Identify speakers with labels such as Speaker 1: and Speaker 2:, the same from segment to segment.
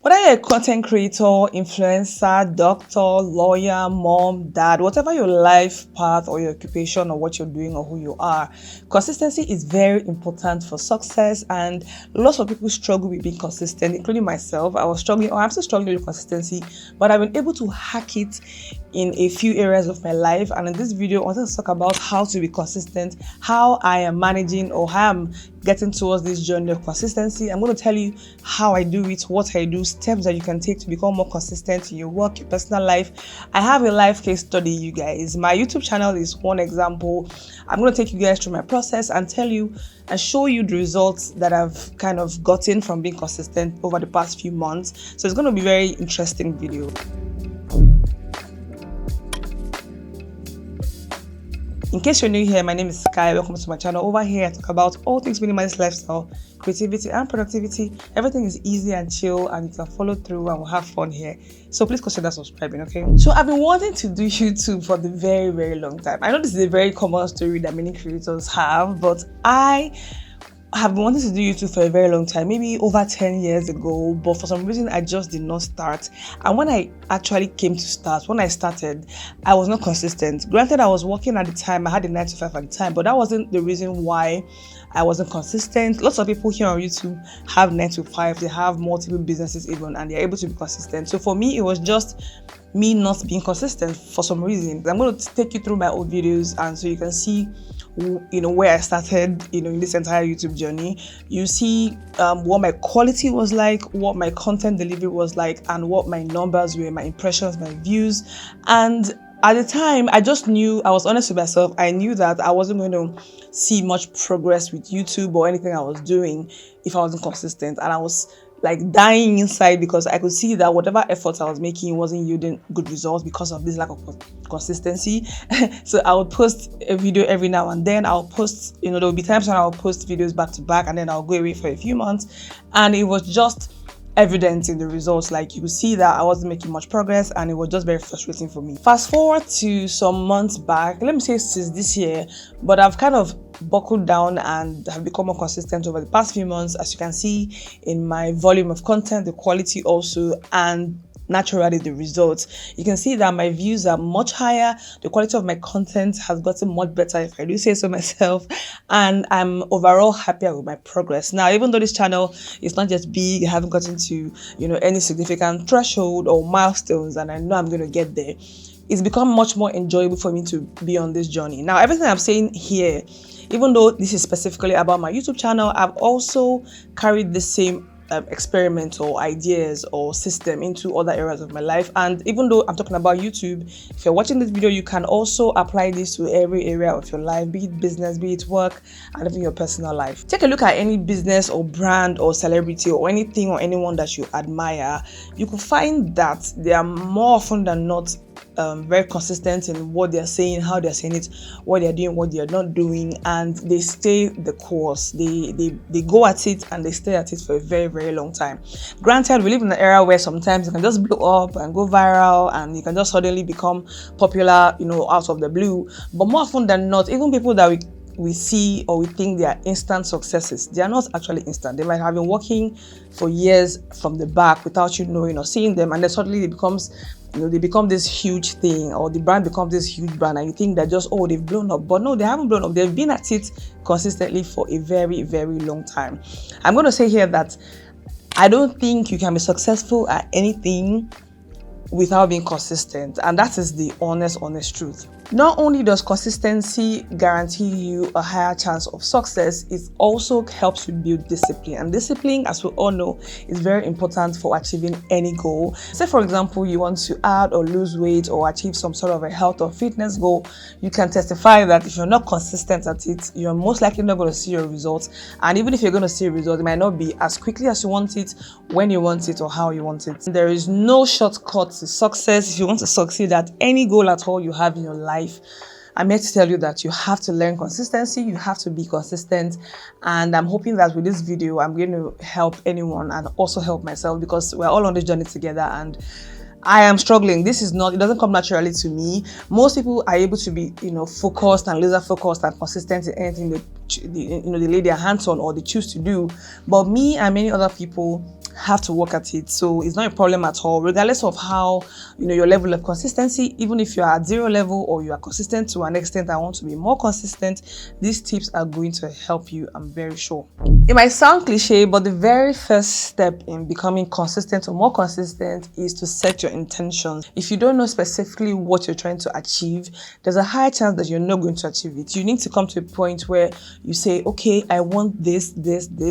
Speaker 1: Whether you're a content creator, influencer, doctor, lawyer, mom, dad, whatever your life path or your occupation or what you're doing or who you are, consistency is very important for success, and lots of people struggle with being consistent, including myself. I was struggling, or I'm still struggling with consistency, but I've been able to hack it in a few areas of my life. And in this video, I wanted to talk about how to be consistent, how I am managing or how I'm getting towards this journey of consistency. I'm going to tell you how I do it, what I do, steps that you can take to become more consistent in your work, your personal life. I have a life case study, you guys. My YouTube channel is one example. I'm going to take you guys through my process and tell you and show you the results that I've kind of gotten from being consistent over the past few months. So it's going to be a very interesting video. In case you're new here, my name is Sky. Welcome to my channel. Over here, I talk about all things minimalist lifestyle, creativity, and productivity. Everything is easy and chill, and you can follow through and we'll have fun here. So please consider subscribing, okay? So I've been wanting to do YouTube for the very, very long time. I know this is a very common story that many creators have, but I have been wanting to do YouTube for a very long time, maybe over 10 years ago, but for some reason I just did not start. And when I actually came to start, when I started, I was not consistent. Granted, I was working at the time, I had a 9 to 5 at the time, but that wasn't the reason why I wasn't consistent. Lots of people here on YouTube have 9 to 5, they have multiple businesses even, and they're able to be consistent. So for me, it was just me not being consistent for some reason. I'm going to take you through my old videos, and so you can see where I started in this entire YouTube journey. You see what my quality was like, what my content delivery was like, and what my numbers were, my impressions, my views. And at the time, I just knew, I was honest with myself, I knew that I wasn't going to see much progress with YouTube or anything I was doing if I wasn't consistent. And I was like dying inside because I could see that whatever efforts I was making wasn't yielding good results because of this lack of consistency. So I would post a video every now and then. I'll post, there will be times when I'll post videos back to back, and then I'll go away for a few months, and it was just evident in the results. Like, you could see that I wasn't making much progress, and it was just very frustrating for me. Fast forward to some months back, let me say since this year, but I've kind of buckled down and have become more consistent over the past few months, as you can see in my volume of content, the quality also, and naturally the results. You can see that my views are much higher, the quality of my content has gotten much better, if I do say so myself, and I'm overall happier with my progress. Now, even though this channel is not just big, I haven't gotten to any significant threshold or milestones, and I know I'm going to get there, it's become much more enjoyable for me to be on this journey. Now, everything I'm saying here, even though this is specifically about my YouTube channel, I've also carried the same experiment or ideas or system into other areas of my life. And even though I'm talking about YouTube, if you're watching this video, you can also apply this to every area of your life, be it business, be it work, and even your personal life. Take a look at any business or brand or celebrity or anything or anyone that you admire. You could find that they are more often than not very consistent in what they're saying, how they're saying it, what they're doing, what they're not doing, and they stay the course. They go at it and they stay at it for a very, very long time. Granted, we live in an era where sometimes you can just blow up and go viral, and you can just suddenly become popular, out of the blue. But more often than not, even people that we see or we think they are instant successes, they are not actually instant. They might have been working for years from the back without you knowing or seeing them, and then suddenly it becomes they become this huge thing, or the brand becomes this huge brand, and you think that just, they've blown up. But no, they haven't blown up. They've been at it consistently for a very, very long time. I'm going to say here that I don't think you can be successful at anything without being consistent, and that is the honest truth. Not only does consistency guarantee you a higher chance of success, it also helps you build discipline. And discipline, as we all know, is very important for achieving any goal. Say, for example, you want to add or lose weight or achieve some sort of a health or fitness goal. You can testify that if you're not consistent at it, you're most likely not going to see your results. And even if you're going to see a result, it might not be as quickly as you want it, when you want it, or how you want it. There is no shortcut to success. If you want to succeed at any goal at all you have in your life, I'm here to tell you that you have to learn consistency, you have to be consistent, and I'm hoping that with this video I'm going to help anyone and also help myself, because we're all on this journey together and I am struggling. It doesn't come naturally to me. Most people are able to be, focused and laser focused and consistent in anything they lay their hands on or they choose to do. But me and many other people have to work at it. So it's not a problem at all, regardless of how, your level of consistency. Even if you are at 0 level or you are consistent to an extent, I want to be more consistent, these tips are going to help you, I'm very sure. It might sound cliche, but the very first step in becoming consistent or more consistent is to set your intentions. If you don't know specifically what you're trying to achieve, there's a high chance that you're not going to achieve it. You need to come to a point where you say, okay, I want this,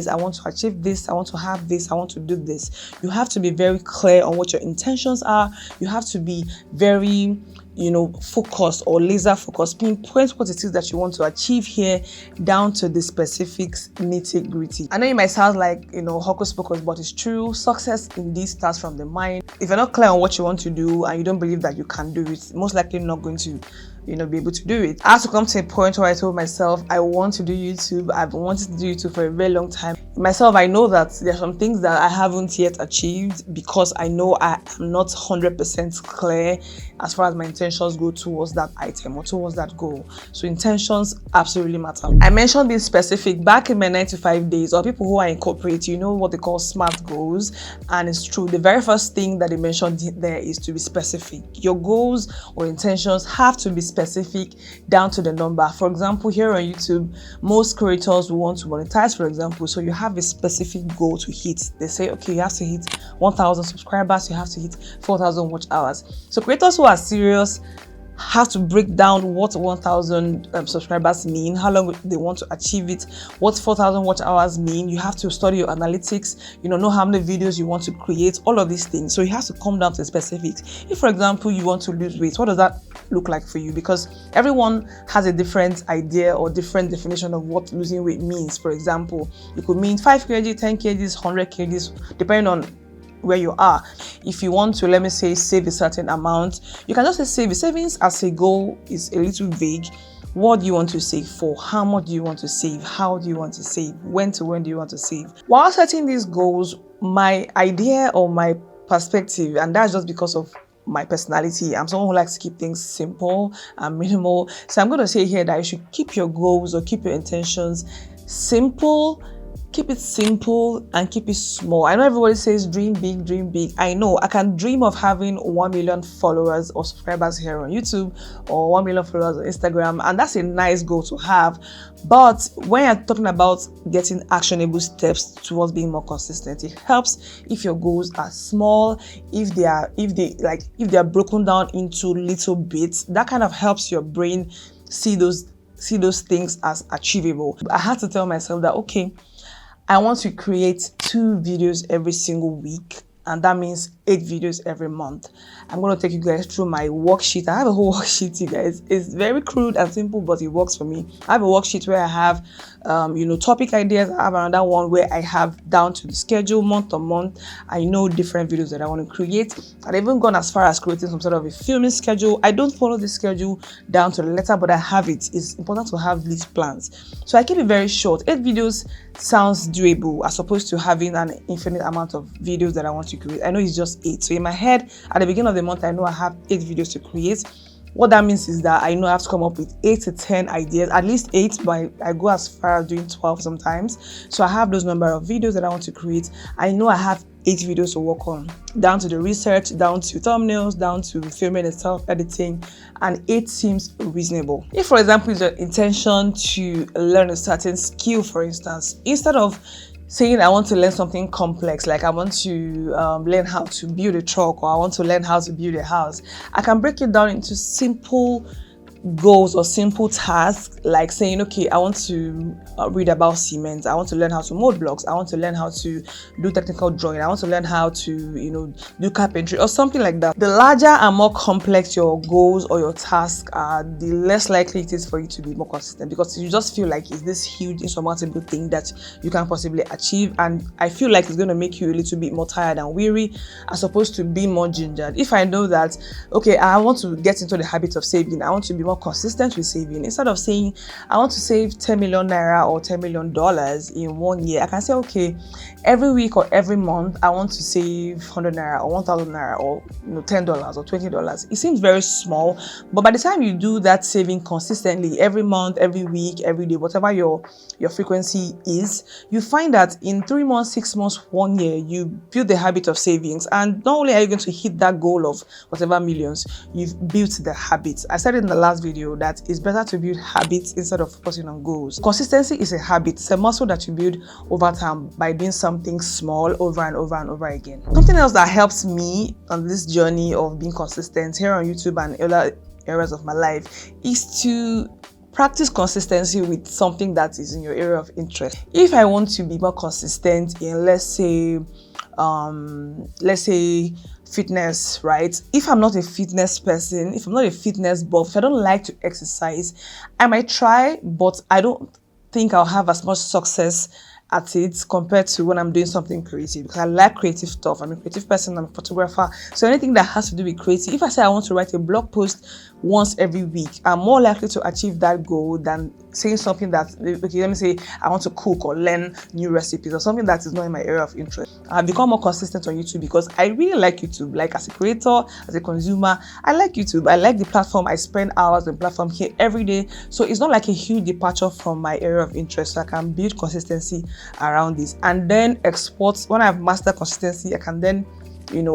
Speaker 1: I want to achieve this, I want to have this, I want to do this. You have to be very clear on what your intentions are. You have to be very focused or laser focused, pinpoint what it is that you want to achieve here down to the specifics, nitty gritty. I know it might sound like hocus pocus, but it's true. Success indeed starts from the mind. If you're not clear on what you want to do and you don't believe that you can do it, most likely you're not going to be able to do it. I had to come to a point where I told myself, I want to do YouTube. I've wanted to do YouTube for a very long time. Myself, I know that there are some things that I haven't yet achieved because I know I am not 100% clear as far as my intentions go towards that item or towards that goal. So intentions absolutely matter. I mentioned being specific back in my 9 to 5 days, or people who are in corporate, what they call SMART goals. And it's true. The very first thing that they mentioned there is to be specific. Your goals or intentions have to be specific down to the number. For example, here on YouTube, most creators will want to monetize, for example. So you have a specific goal to hit. They say, okay, you have to hit 1,000 subscribers, you have to hit 4,000 watch hours. So creators who are serious have to break down what 1,000 subscribers mean, how long they want to achieve it, what 4,000 watch hours mean. You have to study your analytics, know how many videos you want to create, all of these things. So you have to come down to specifics. If, for example, you want to lose weight, what does that look like for you? Because everyone has a different idea or different definition of what losing weight means. For example, it could mean 5 kg, 10 kgs, 100 kgs, depending on where you are. If you want to, let me say, save a certain amount, you can just say save. Savings as a goal is a little vague. What do you want to save for? How much do you want to save? How do you want to save? When do you want to save? While setting these goals, my idea or my perspective, and that's just because of my personality, I'm someone who likes to keep things simple and minimal. So I'm going to say here that you should keep your goals or keep your intentions simple. Keep it simple and keep it small. I know everybody says dream big, dream big. I know I can dream of having 1 million followers or subscribers here on YouTube or 1 million followers on Instagram, and that's a nice goal to have. But when you're talking about getting actionable steps towards being more consistent, it helps if your goals are small, if they are broken down into little bits. That kind of helps your brain see those things as achievable. I had to tell myself that, okay, I want to create 2 videos every single week, and that means 8 videos every month. I'm going to take you guys through my worksheet. I have a whole worksheet, you guys. It's very crude and simple, but it works for me. I have a worksheet where I have topic ideas. I have another one where I have down to the schedule month to month. I know different videos that I want to create. I've even gone as far as creating some sort of a filming schedule. I don't follow the schedule down to the letter, but I have it. It's important to have these plans. So I keep it very short. 8 videos sounds doable as opposed to having an infinite amount of videos that I want to create. I know it's just 8. So in my head, at the beginning of the month, I know I have 8 videos to create. What that means is that I know I have to come up with 8 to 10 ideas, at least 8, but I go as far as doing 12 sometimes. So I have those number of videos that I want to create. I know I have 8 videos to work on, down to the research, down to thumbnails, down to filming itself, editing, and 8 seems reasonable. If, for example, it's your intention to learn a certain skill, for instance, instead of saying I want to learn something complex, like I want to learn how to build a truck, or I want to learn how to build a house, I can break it down into simple goals or simple tasks, like saying, okay, I want to read about cement, I want to learn how to mold blocks, I want to learn how to do technical drawing, I want to learn how to do carpentry or something like that. The larger and more complex your goals or your tasks are, the less likely it is for you to be more consistent, because you just feel like it's this huge insurmountable thing that you can possibly achieve, and I feel like it's going to make you a little bit more tired and weary as opposed to being more gingered. If I know that, okay, I want to get into the habit of saving, I want to be more more consistent with saving. Instead of saying I want to save 10 million naira or $10 million in 1 year, I can say, okay, every week or every month I want to save 100 naira or 1,000 naira or $10 or $20. It seems very small, but by the time you do that saving consistently every month, every week, every day, whatever your frequency is, you find that in 3 months, 6 months, 1 year, you build the habit of savings. And not only are you going to hit that goal of whatever millions, you've built the habits. I said in the last video that it's better to build habits instead of focusing on goals. Consistency is a habit. It's a muscle that you build over time by doing something small over and over and over again. Something else that helps me on this journey of being consistent here on YouTube and other areas of my life is to practice consistency with something that is in your area of interest. If I want to be more consistent in, let's say fitness, right? If I'm not a fitness person, if I'm not a fitness buff, if I don't like to exercise, I might try, but I don't think I'll have as much success at it compared to when I'm doing something creative, because I like creative stuff. I'm a creative person, I'm a photographer, so anything that has to do with creative. If I say I want to write a blog post once every week, I'm more likely to achieve that goal than saying something that, okay, let me say I want to cook or learn new recipes or something that is not in my area of interest. I've become more consistent on YouTube because I really like YouTube. Like, as a creator, as a consumer, I like YouTube. I like the platform. I spend hours on the platform here every day, so it's not like a huge departure from my area of interest. So I can build consistency around this and then export. When I've mastered consistency, I can then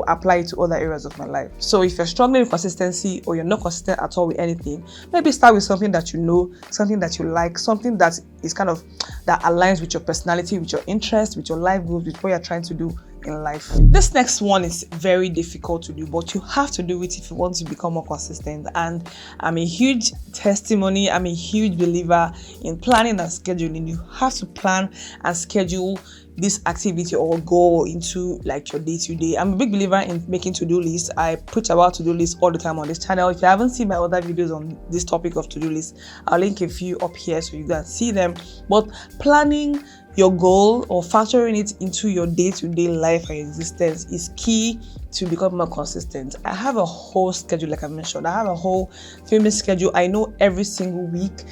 Speaker 1: apply it to other areas of my life. So if you're struggling with consistency or you're not consistent at all with anything, maybe start with something that you know, something that you like, something that is kind of that aligns with your personality, with your interests, with your life goals, with what you're trying to do in life. This next one is very difficult to do, but you have to do it if you want to become more consistent. And I'm a huge testimony, I'm a huge believer in planning and scheduling. You have to plan and schedule this activity or goal into like your day-to-day. I'm a big believer in making to-do lists. I preach about to-do lists all the time on this channel. If you haven't seen my other videos on this topic of to-do lists, I'll link a few up here so you can see them. But planning your goal or factoring it into your day-to-day life and existence is key to become more consistent. I have a whole schedule, like I mentioned. I have a whole filming schedule. I know every single week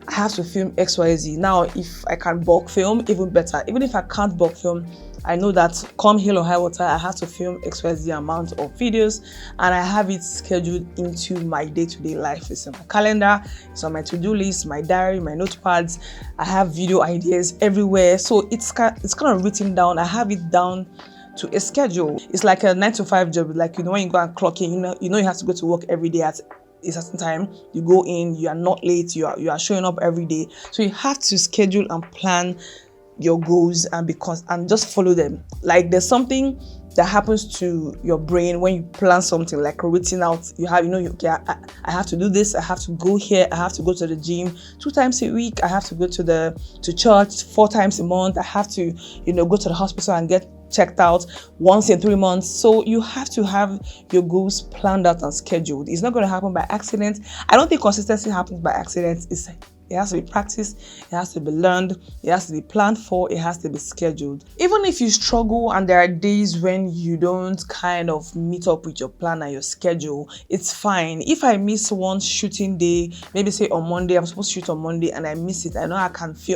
Speaker 1: I have to film XYZ. Now, if I can bulk film, even better. Even if I can't bulk film, I know that come hell or high water, I have to film XYZ amount of videos, and I have it scheduled into my day-to-day life. It's on my calendar, it's on my to-do list, my diary, my notepads. I have video ideas everywhere, so it's kind of written down. I have it down to a schedule. It's like a 9-to-5 job. Like, when you go and clock in, you know you have to go to work every day at a certain time. You go in, you are not late, you are showing up every day. So you have to schedule and plan your goals and just follow them. Like, there's something that happens to your brain when you plan something, like written out. You have, I have to do this, I have to go here, I have to go to the gym 2 times a week, I have to go to church 4 times a month, I have to, go to the hospital and get checked out once in 3 months. So you have to have your goals planned out and scheduled. It's not going to happen by accident. I don't think consistency happens by accident. It has to be practiced, it has to be learned, it has to be planned for, it has to be scheduled. Even if you struggle and there are days when you don't kind of meet up with your plan and your schedule, it's fine. If I miss one shooting day, maybe say on Monday, I'm supposed to shoot on Monday and I miss it, I know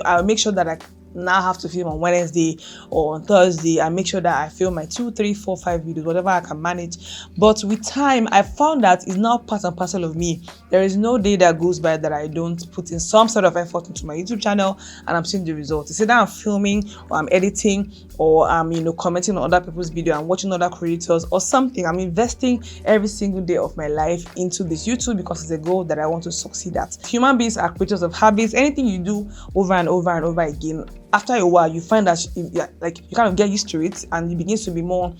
Speaker 1: I'll make sure that I now have to film on Wednesday or on Thursday. I make sure that I film my 2, 3, 4, 5 videos, whatever I can manage. But with time, I found that it's now part and parcel of me. There is no day that goes by that I don't put in some sort of effort into my YouTube channel and I'm seeing the results. It's either I'm filming or I'm editing or I'm commenting on other people's video and watching other creators or something. I'm investing every single day of my life into this YouTube because it's a goal that I want to succeed at. Human beings are creatures of habits. Anything you do over and over and over again, after a while you find that you kind of get used to it and it begins to be more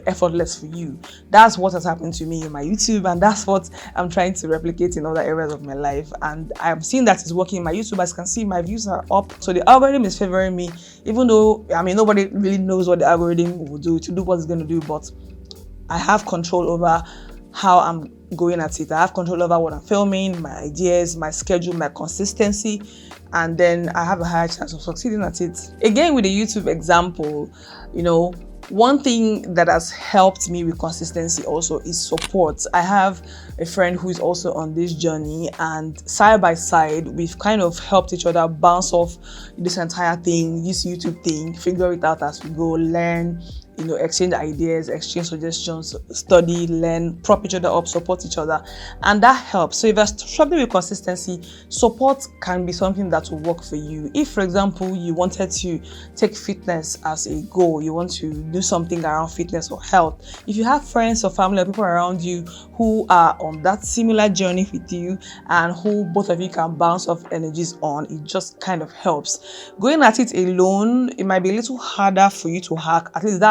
Speaker 1: effortless for you. That's what has happened to me in my YouTube, and that's what I'm trying to replicate in other areas of my life, and I'm seeing that it's working in my YouTube. As you can see, my views are up, so the algorithm is favoring me, even though nobody really knows what the algorithm will do to do what it's going to do, but I have control over how I'm going at it. I have control over what I'm filming, my ideas, my schedule, my consistency, and then I have a higher chance of succeeding at it. Again, with the YouTube example, One thing that has helped me with consistency also is support. I have a friend who is also on this journey, and side by side we've kind of helped each other bounce off this entire thing, this YouTube thing, figure it out as we go, learn, exchange ideas, exchange suggestions, study, learn, prop each other up, support each other, and that helps. So if you're struggling with consistency, support can be something that will work for you. If, for example, you wanted to take fitness as a goal, you want to do something around fitness or health, if you have friends or family or people around you who are on that similar journey with you and who both of you can bounce off energies on, it just kind of helps. Going at it alone, it might be a little harder for you to hack. At least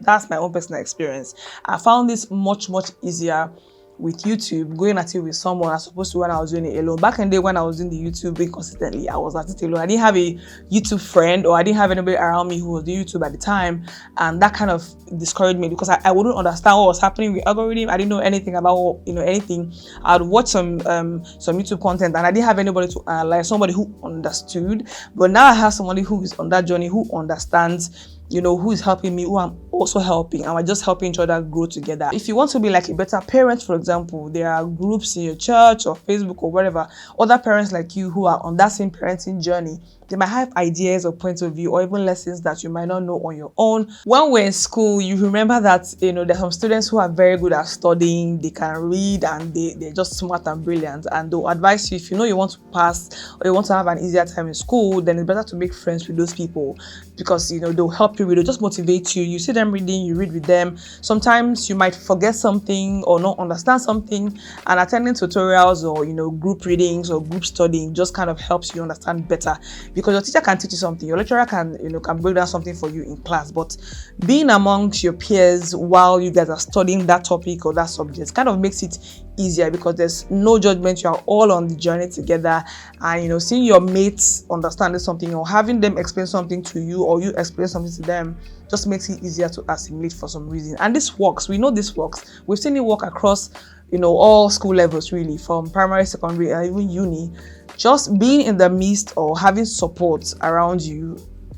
Speaker 1: that's my own personal experience. I found this much easier with YouTube, going at it with someone as opposed to when I was doing it alone. Back in the day when I was doing the YouTube consistently, I was at it alone. I didn't have a YouTube friend, or I didn't have anybody around me who was doing YouTube at the time, and that kind of discouraged me because I wouldn't understand what was happening with algorithm. I didn't know anything about anything. I'd watch some YouTube content and I didn't have anybody to analyze, somebody who understood. But now I have somebody who is on that journey, who understands, who is helping me, who I'm also helping, and we're just helping each other grow together. If you want to be like a better parent, for example, there are groups in your church or Facebook or wherever, other parents like you who are on that same parenting journey. They might have ideas or points of view or even lessons that you might not know on your own. When we're in school, you remember that, there's some students who are very good at studying, they can read, and they're just smart and brilliant. And they'll advise you, if you want to pass or you want to have an easier time in school, then it's better to make friends with those people because, they'll help you read, they'll just motivate you. You see them reading, you read with them. Sometimes you might forget something or not understand something, and attending tutorials or, group readings or group studying just kind of helps you understand better. Because your teacher can teach you something, your lecturer can break down something for you in class, but being amongst your peers while you guys are studying that topic or that subject kind of makes it easier because there's no judgment. You are all on the journey together, and seeing your mates understanding something or having them explain something to you or you explain something to them just makes it easier to assimilate for some reason. And this works. We know this works. We've seen it work across all school levels, really, from primary, secondary, and even uni. Just being in the midst or having support around you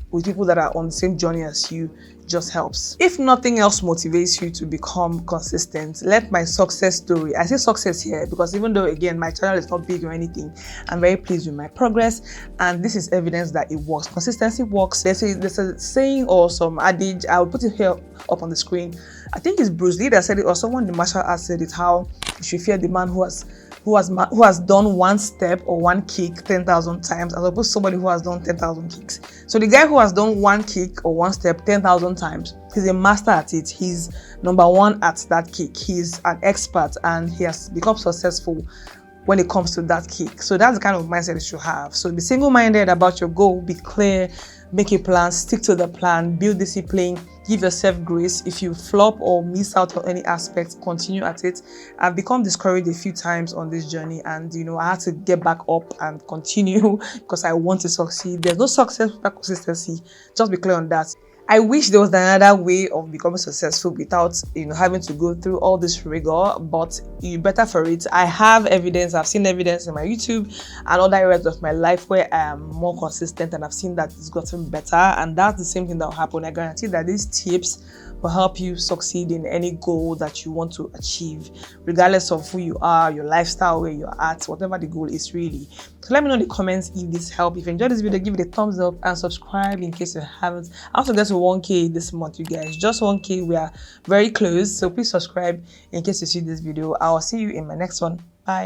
Speaker 1: with people that are on the same journey as you just helps. If nothing else motivates you to become consistent, let my success story, I say success here because even though, again, my channel is not big or anything, I'm very pleased with my progress, and this is evidence that it works. Consistency works. There's a saying or some adage, I'll put it here up on the screen. I think it's Bruce Lee that said it, or someone in the martial arts said it, how you should fear the man who has done one step or one kick 10,000 times as opposed to somebody who has done 10,000 kicks. So the guy who has done one kick or one step 10,000 times, he's a master at it. He's number one at that kick. He's an expert and he has become successful when it comes to that kick. So that's the kind of mindset you should have. So be single-minded about your goal, be clear, make a plan, stick to the plan, build discipline, give yourself grace. If you flop or miss out on any aspect, continue at it. I've become discouraged a few times on this journey, and I had to get back up and continue because I want to succeed. There's no success without consistency. Just be clear on that. I wish there was another way of becoming successful without having to go through all this rigor, but you're better for it. I have evidence. I've seen evidence in my YouTube and other areas of my life where I am more consistent, and I've seen that it's gotten better, and that's the same thing that will happen. I guarantee that these tips will help you succeed in any goal that you want to achieve, regardless of who you are, your lifestyle, where you're at, whatever the goal is really. So let me know in the comments if this helped. If you enjoyed this video, give it a thumbs up and subscribe in case you haven't. I want to get to 1K this month, you guys. Just 1K. We are very close, so please subscribe in case you see this video. I'll see you in my next one. Bye.